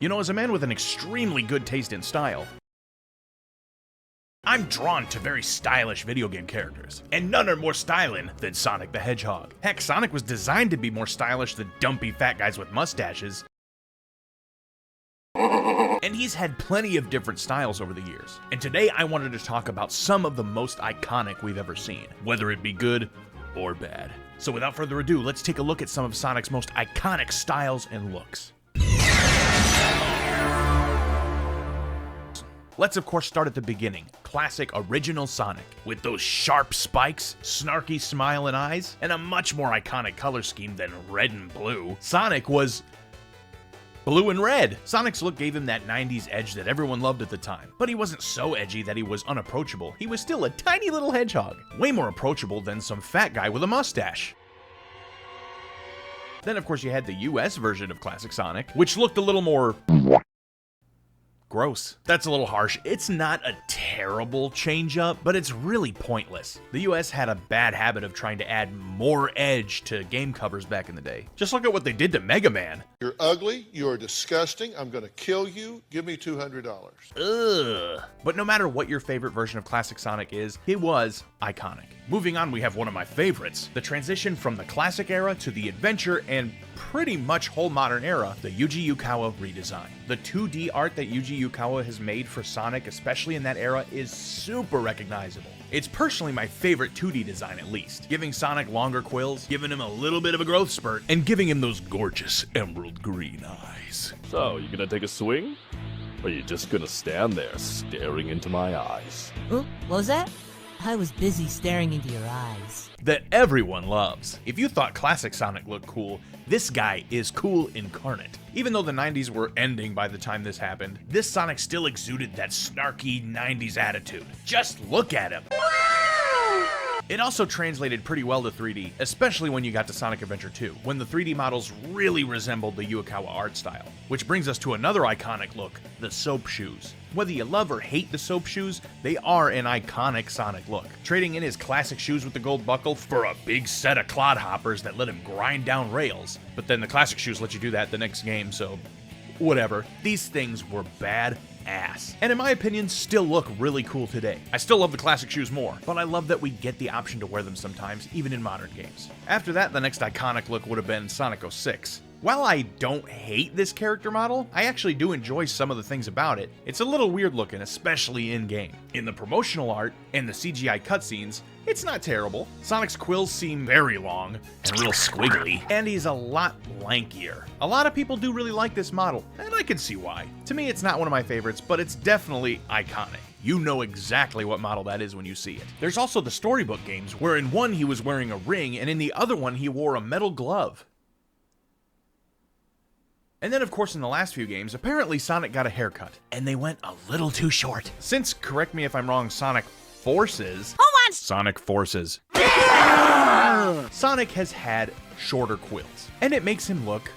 You know, as a man with an extremely good taste in style, I'm drawn to very stylish video game characters, and none are more styling than Sonic the Hedgehog. Heck, Sonic was designed to be more stylish than dumpy fat guys with mustaches, and he's had plenty of different styles over the years. And today I wanted to talk about some of the most iconic we've ever seen, whether it be good or bad. So without further ado, let's take a look at some of Sonic's most iconic styles and looks. Let's of course start at the beginning. Classic original Sonic, with those sharp spikes, snarky smile and eyes, and a much more iconic color scheme than red and blue. Sonic was blue and red. Sonic's look gave him that 90s edge that everyone loved at the time, but he wasn't so edgy that he was unapproachable. He was still a tiny little hedgehog, way more approachable than some fat guy with a mustache. Then of course you had the US version of classic Sonic, which looked a little more gross. That's a little harsh. It's not a terrible change up, but it's really pointless. The US had a bad habit of trying to add more edge to game covers back in the day. Just look at what they did to Mega Man. You're ugly, you're disgusting, I'm gonna kill you, give me $200. Ugh. But no matter what your favorite version of classic Sonic is, it was iconic. Moving on, we have one of my favorites, the transition from the classic era to the adventure and pretty much whole modern era, the Yuji Yukawa redesign. The 2D art that Yuji Yukawa has made for Sonic, especially in that era, is super recognizable. It's personally my favorite 2D design at least, giving Sonic longer quills, giving him a little bit of a growth spurt, and giving him those gorgeous emerald green eyes. So, you gonna take a swing? Or you just gonna stand there staring into my eyes? What was that? I was busy staring into your eyes. That everyone loves. If you thought classic Sonic looked cool, this guy is cool incarnate. Even though the 90s were ending by the time this happened, this Sonic still exuded that snarky 90s attitude. Just look at him. It also translated pretty well to 3D, especially when you got to Sonic Adventure 2, when the 3D models really resembled the Yukawa art style. Which brings us to another iconic look, the soap shoes. Whether you love or hate the soap shoes, they are an iconic Sonic look. Trading in his classic shoes with the gold buckle for a big set of clodhoppers that let him grind down rails. But then the classic shoes let you do that the next game, so whatever. These things were bad ass, and in my opinion still look really cool today. I still love the classic shoes more, but I love that we get the option to wear them sometimes, even in modern games. After that, the next iconic look would have been Sonic 06. While I don't hate this character model, I actually do enjoy some of the things about it. It's a little weird looking, especially in-game. In the promotional art and the CGI cutscenes, it's not terrible. Sonic's quills seem very long and real squiggly, and he's a lot lankier. A lot of people do really like this model, and I can see why. To me, it's not one of my favorites, but it's definitely iconic. You know exactly what model that is when you see it. There's also the storybook games, where in one he was wearing a ring, and in the other one he wore a metal glove. And then of course in the last few games, apparently Sonic got a haircut, and they went a little too short. Since, correct me if I'm wrong, Sonic Forces. Sonic Forces. Sonic has had shorter quills, and it makes him look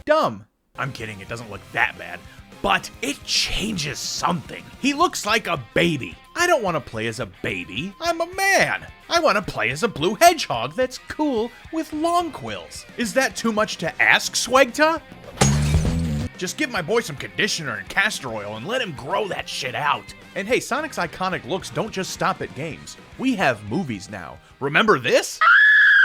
dumb. I'm kidding, it doesn't look that bad, but it changes something. He looks like a baby. I don't want to play as a baby, I'm a man. I want to play as a blue hedgehog that's cool with long quills. Is that too much to ask, Swagta? Just give my boy some conditioner and castor oil and let him grow that shit out. And hey, Sonic's iconic looks don't just stop at games. We have movies now. Remember this?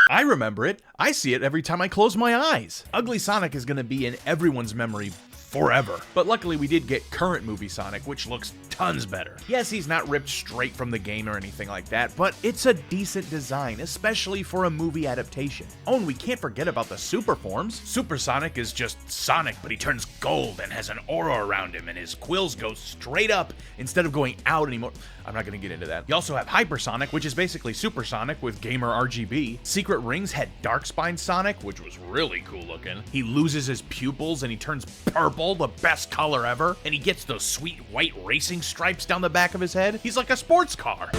I remember it. I see it every time I close my eyes. Ugly Sonic is gonna be in everyone's memory forever. But luckily we did get current movie Sonic, which looks tons better. Yes, he's not ripped straight from the game or anything like that, but it's a decent design, especially for a movie adaptation. Oh, and we can't forget about the super forms. Super Sonic is just Sonic, but he turns gold and has an aura around him, and his quills go straight up instead of going out anymore. I'm not gonna get into that. You also have Hypersonic, which is basically Super Sonic with gamer RGB. Secret Rings had Darkspine Sonic, which was really cool looking. He loses his pupils and he turns purple, the best color ever. And he gets those sweet white racing stripes down the back of his head. He's like a sports car.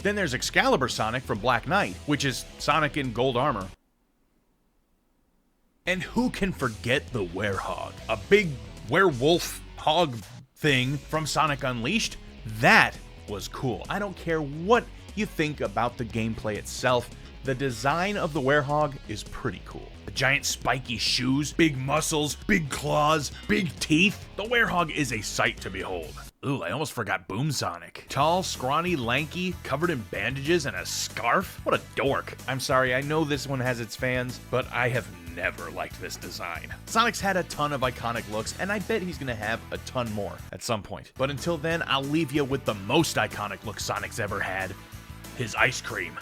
Then there's Excalibur Sonic from Black Knight, which is Sonic in gold armor. And who can forget the Werehog? A big werewolf hog thing from Sonic Unleashed. That was cool. I don't care what you think about the gameplay itself. The design of the Werehog is pretty cool. The giant spiky shoes, big muscles, big claws, big teeth. The Werehog is a sight to behold. Ooh, I almost forgot Boom Sonic. Tall, scrawny, lanky, covered in bandages and a scarf? What a dork. I'm sorry, I know this one has its fans, but I have never liked this design. Sonic's had a ton of iconic looks, and I bet he's gonna have a ton more at some point. But until then, I'll leave you with the most iconic look Sonic's ever had, his ice cream.